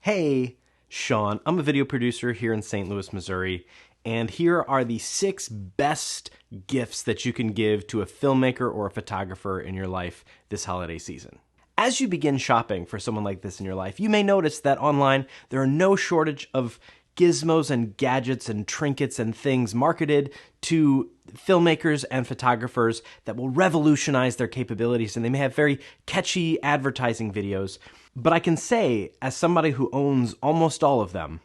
Hey, Sean, I'm a video producer here in St. Louis, Missouri, and here are the 6 best gifts that you can give to a filmmaker or a photographer in your life this holiday season. As you begin shopping for someone like this in your life, you may notice that online there are no shortage of gizmos and gadgets and trinkets and things marketed to filmmakers and photographers that will revolutionize their capabilities, and they may have very catchy advertising videos. But I can say, as somebody who owns almost all of them,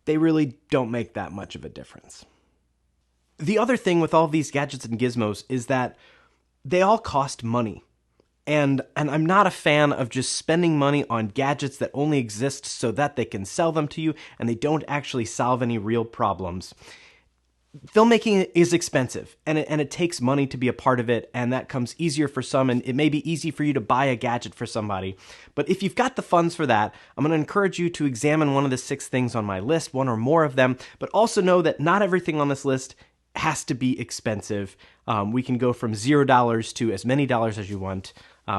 they really don't make that much of a difference. The other thing with all of these gadgets and gizmos is that they all cost money. And I'm not a fan of just spending money on gadgets that only exist so that they can sell them to you and they don't actually solve any real problems. Filmmaking is expensive, and it takes money to be a part of it, and that comes easier for some, and it may be easy for you to buy a gadget for somebody. But if you've got the funds for that, I'm going to encourage you to examine one of the 6 things on my list, one or more of them, but also know that not everything on this list has to be expensive. We can go from $0 to as many dollars as you want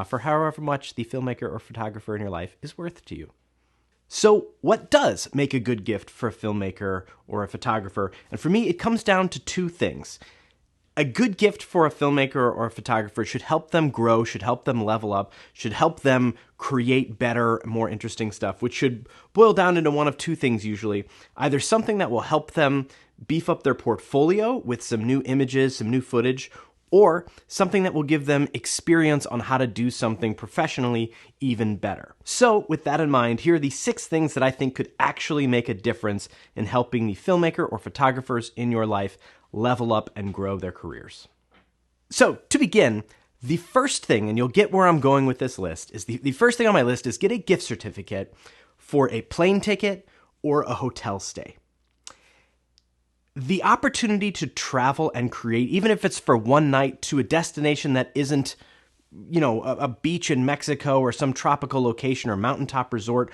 for however much the filmmaker or photographer in your life is worth to you. So what does make a good gift for a filmmaker or a photographer? And for me, it comes down to 2 things. A good gift for a filmmaker or a photographer should help them grow, should help them level up, should help them create better, more interesting stuff, which should boil down into one of 2 things usually. Either something that will help them beef up their portfolio with some new images, some new footage, or something that will give them experience on how to do something professionally even better. So with that in mind, here are the 6 things that I think could actually make a difference in helping the filmmaker or photographers in your life level up and grow their careers. So to begin, the first thing, and you'll get where I'm going with this list, is the first thing on my list is get a gift certificate for a plane ticket or a hotel stay. The opportunity to travel and create, even if it's for one night, to a destination that isn't, a beach in Mexico or some tropical location or mountaintop resort,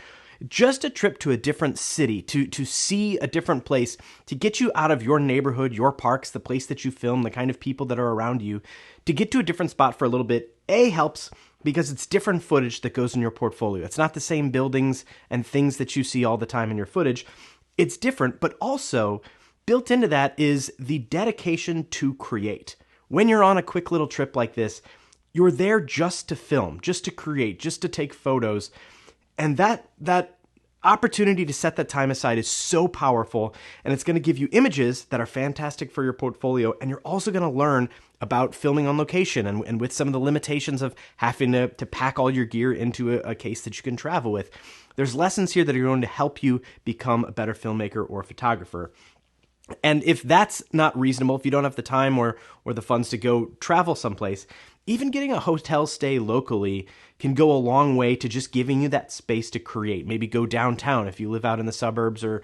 just a trip to a different city, to see a different place, to get you out of your neighborhood, your parks, the place that you film, the kind of people that are around you, to get to a different spot for a little bit, helps because it's different footage that goes in your portfolio. It's not the same buildings and things that you see all the time in your footage. It's different, but also built into that is the dedication to create. When you're on a quick little trip like this, you're there just to film, just to create, just to take photos. And that opportunity to set that time aside is so powerful, and it's going to give you images that are fantastic for your portfolio, and you're also going to learn about filming on location and with some of the limitations of having to pack all your gear into a case that you can travel with. There's lessons here that are going to help you become a better filmmaker or photographer. And if that's not reasonable, if you don't have the time or the funds to go travel someplace, even getting a hotel stay locally can go a long way to just giving you that space to create. Maybe go downtown if you live out in the suburbs, or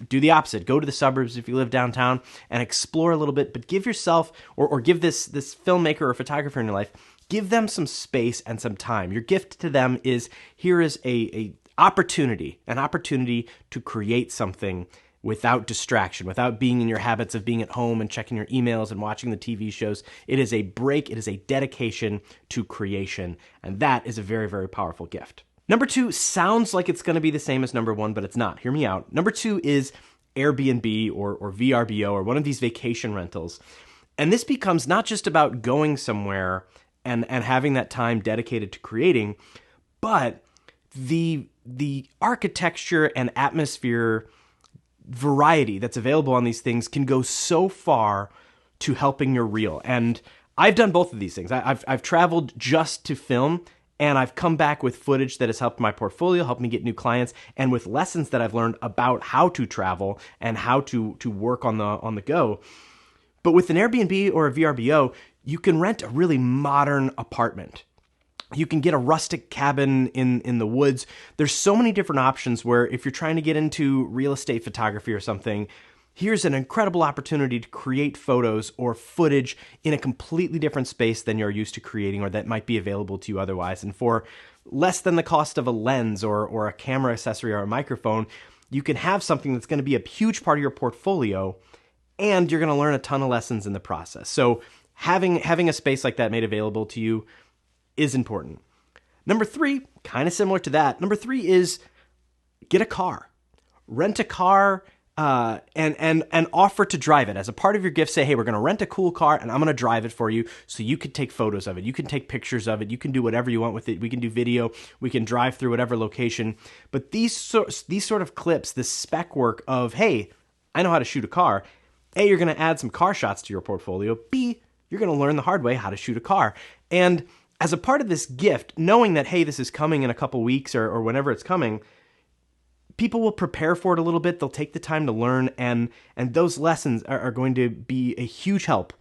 do the opposite. Go to the suburbs if you live downtown and explore a little bit, but give yourself or give this filmmaker or photographer in your life, give them some space and some time. Your gift to them is, here is an opportunity to create something without distraction, without being in your habits of being at home and checking your emails and watching the TV shows. It is a break, it is a dedication to creation, and that is a very, very powerful gift. Number 2 sounds like it's going to be the same as number 1, but it's not. Hear me out. Number 2 is Airbnb or VRBO or one of these vacation rentals. And this becomes not just about going somewhere and having that time dedicated to creating, but the architecture and atmosphere variety that's available on these things can go so far to helping your reel. And I've done both of these things. I've traveled just to film, and I've come back with footage that has helped my portfolio, helped me get new clients, and with lessons that I've learned about how to travel and how to work on the go. But with an Airbnb or a VRBO, you can rent a really modern apartment. You can get a rustic cabin in the woods. There's so many different options where if you're trying to get into real estate photography or something, here's an incredible opportunity to create photos or footage in a completely different space than you're used to creating or that might be available to you otherwise. And for less than the cost of a lens or a camera accessory or a microphone, you can have something that's going to be a huge part of your portfolio, and you're going to learn a ton of lessons in the process. So having a space like that made available to you is important. Number 3, kind of similar to that. Number 3 is get a car. Rent a car and offer to drive it. As a part of your gift, say, hey, we're going to rent a cool car and I'm going to drive it for you so you can take photos of it. You can take pictures of it. You can do whatever you want with it. We can do video. We can drive through whatever location. But these sort of clips, this spec work of, hey, I know how to shoot a car. A, you're going to add some car shots to your portfolio. B, you're going to learn the hard way how to shoot a car. And as a part of this gift, knowing that, hey, this is coming in a couple weeks or whenever it's coming, people will prepare for it a little bit. They'll take the time to learn, and those lessons are going to be a huge help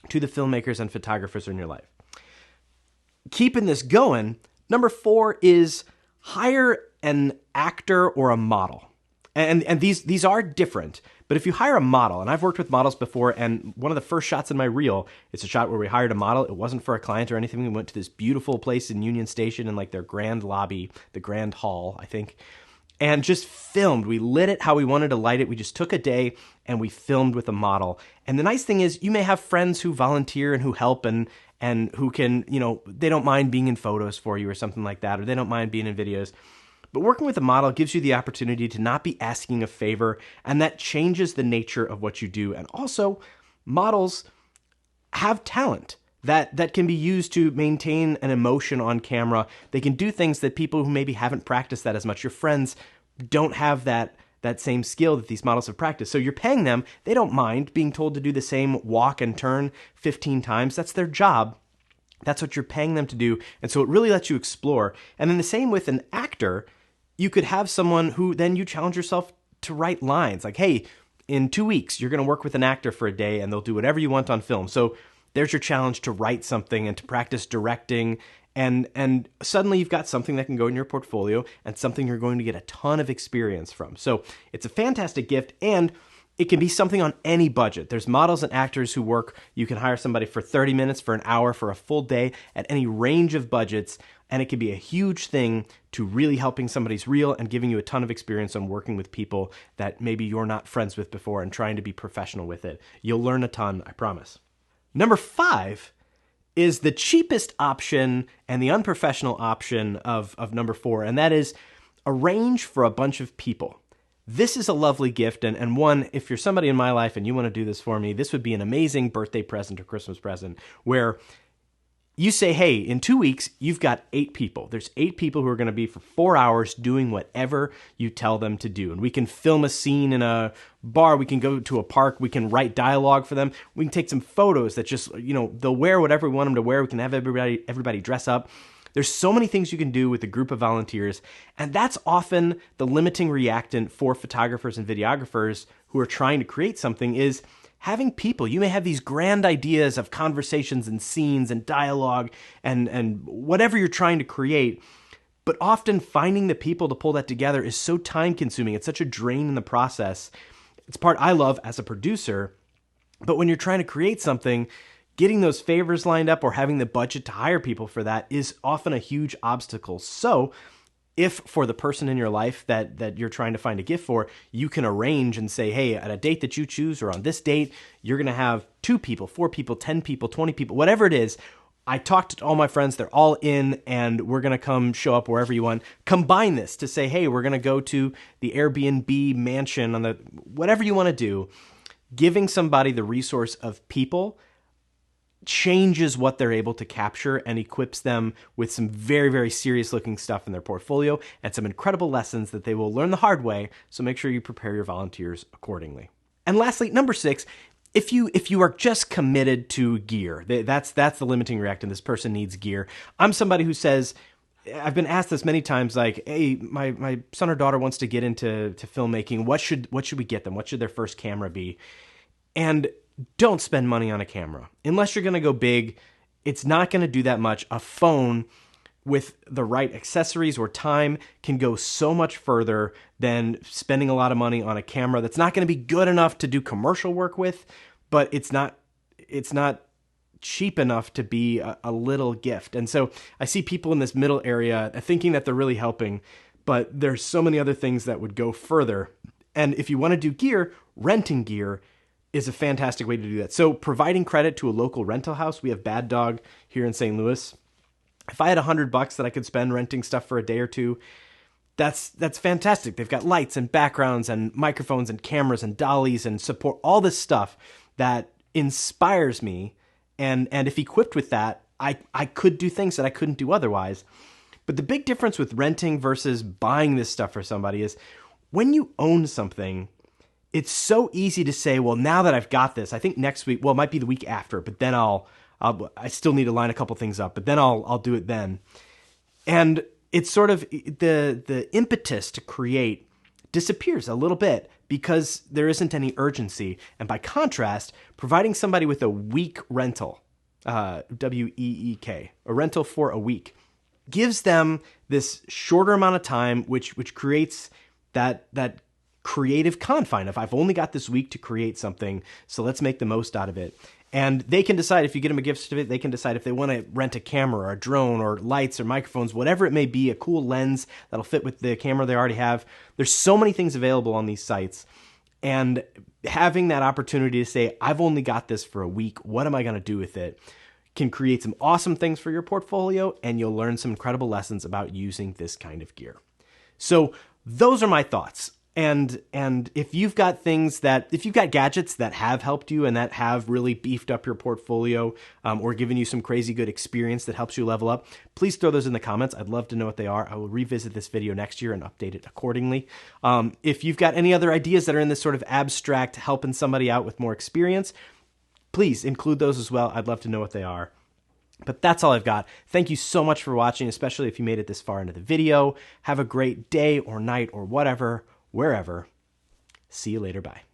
to the filmmakers and photographers in your life. Keeping this going, number 4 is hire an actor or a model. And these are different, but if you hire a model, and I've worked with models before, and one of the first shots in my reel, it's a shot where we hired a model. It wasn't for a client or anything. We went to this beautiful place in Union Station in like their grand lobby, the grand hall, I think, and just filmed. We lit it how we wanted to light it. We just took a day and we filmed with a model. And the nice thing is you may have friends who volunteer and who help and who can, they don't mind being in photos for you or something like that, or they don't mind being in videos. But working with a model gives you the opportunity to not be asking a favor, and that changes the nature of what you do. And also, models have talent that can be used to maintain an emotion on camera. They can do things that people who maybe haven't practiced that as much, your friends, don't have that same skill that these models have practiced. So you're paying them. They don't mind being told to do the same walk and turn 15 times. That's their job. That's what you're paying them to do. And so it really lets you explore. And then the same with an actor. You could have someone who then you challenge yourself to write lines. Like, hey, in 2 weeks, you're going to work with an actor for a day and they'll do whatever you want on film. So there's your challenge to write something and to practice directing. And suddenly you've got something that can go in your portfolio and something you're going to get a ton of experience from. So it's a fantastic gift, and it can be something on any budget. There's models and actors who work. You can hire somebody for 30 minutes, for an hour, for a full day at any range of budgets. And it can be a huge thing to really helping somebody's reel and giving you a ton of experience on working with people that maybe you're not friends with before and trying to be professional with it. You'll learn a ton, I promise. Number 5 is the cheapest option and the unprofessional option of number 4, and that is arrange for a bunch of people. This is a lovely gift, and one, if you're somebody in my life and you want to do this for me, this would be an amazing birthday present or Christmas present where you say, hey, in 2 weeks, you've got 8 people. There's 8 people who are going to be for 4 hours doing whatever you tell them to do. And we can film a scene in a bar. We can go to a park. We can write dialogue for them. We can take some photos that just, they'll wear whatever we want them to wear. We can have everybody dress up. There's so many things you can do with a group of volunteers. And that's often the limiting reactant for photographers and videographers who are trying to create something is having people. You may have these grand ideas of conversations and scenes and dialogue and whatever you're trying to create, but often finding the people to pull that together is so time consuming. It's such a drain in the process. It's part I love as a producer, but when you're trying to create something, getting those favors lined up or having the budget to hire people for that is often a huge obstacle. So if for the person in your life that you're trying to find a gift for, you can arrange and say, hey, at a date that you choose or on this date, you're going to have 2 people, 4 people, 10 people, 20 people, whatever it is. I talked to all my friends, they're all in, and we're going to come show up wherever you want. Combine this to say, hey, we're going to go to the Airbnb mansion on the whatever you want to do. Giving somebody the resource of people changes what they're able to capture and equips them with some very, very serious looking stuff in their portfolio and some incredible lessons that they will learn the hard way. So make sure you prepare your volunteers accordingly. And lastly, number 6, if you are just committed to gear, that's the limiting reactant. This person needs gear. I'm somebody who says, I've been asked this many times, like, hey, my son or daughter wants to get into filmmaking. What should we get them? What should their first camera be? And don't spend money on a camera. Unless you're going to go big, it's not going to do that much. A phone with the right accessories or time can go so much further than spending a lot of money on a camera that's not going to be good enough to do commercial work with, but it's not cheap enough to be a little gift. And so I see people in this middle area thinking that they're really helping, but there's so many other things that would go further. And if you want to do gear, renting gear is a fantastic way to do that. So providing credit to a local rental house. We have Bad Dog here in St. Louis. If I had $100 that I could spend renting stuff for a day or two, that's fantastic. They've got lights and backgrounds and microphones and cameras and dollies and support, all this stuff that inspires me. And if equipped with that, I could do things that I couldn't do otherwise. But the big difference with renting versus buying this stuff for somebody is when you own something, it's so easy to say, well, now that I've got this, I think next week, well, it might be the week after, but then I still need to line a couple things up, but then I'll do it then. And it's sort of the impetus to create disappears a little bit because there isn't any urgency. And by contrast, providing somebody with a week rental, WEEK, a rental for a week, gives them this shorter amount of time, which creates that creative confine of I've only got this week to create something, so let's make the most out of it. And they can decide, if you get them a gift certificate, they can decide if they want to rent a camera or a drone or lights or microphones, whatever it may be, a cool lens that'll fit with the camera they already have. There's so many things available on these sites. And having that opportunity to say, I've only got this for a week, what am I going to do with it, can create some awesome things for your portfolio, and you'll learn some incredible lessons about using this kind of gear. So those are my thoughts. And if you've got gadgets that have helped you and that have really beefed up your portfolio or given you some crazy good experience that helps you level up, please throw those in the comments. I'd love to know what they are. I will revisit this video next year and update it accordingly. If you've got any other ideas that are in this sort of abstract, helping somebody out with more experience, please include those as well. I'd love to know what they are. But that's all I've got. Thank you so much for watching, especially if you made it this far into the video. Have a great day or night or whatever, wherever. See you later. Bye.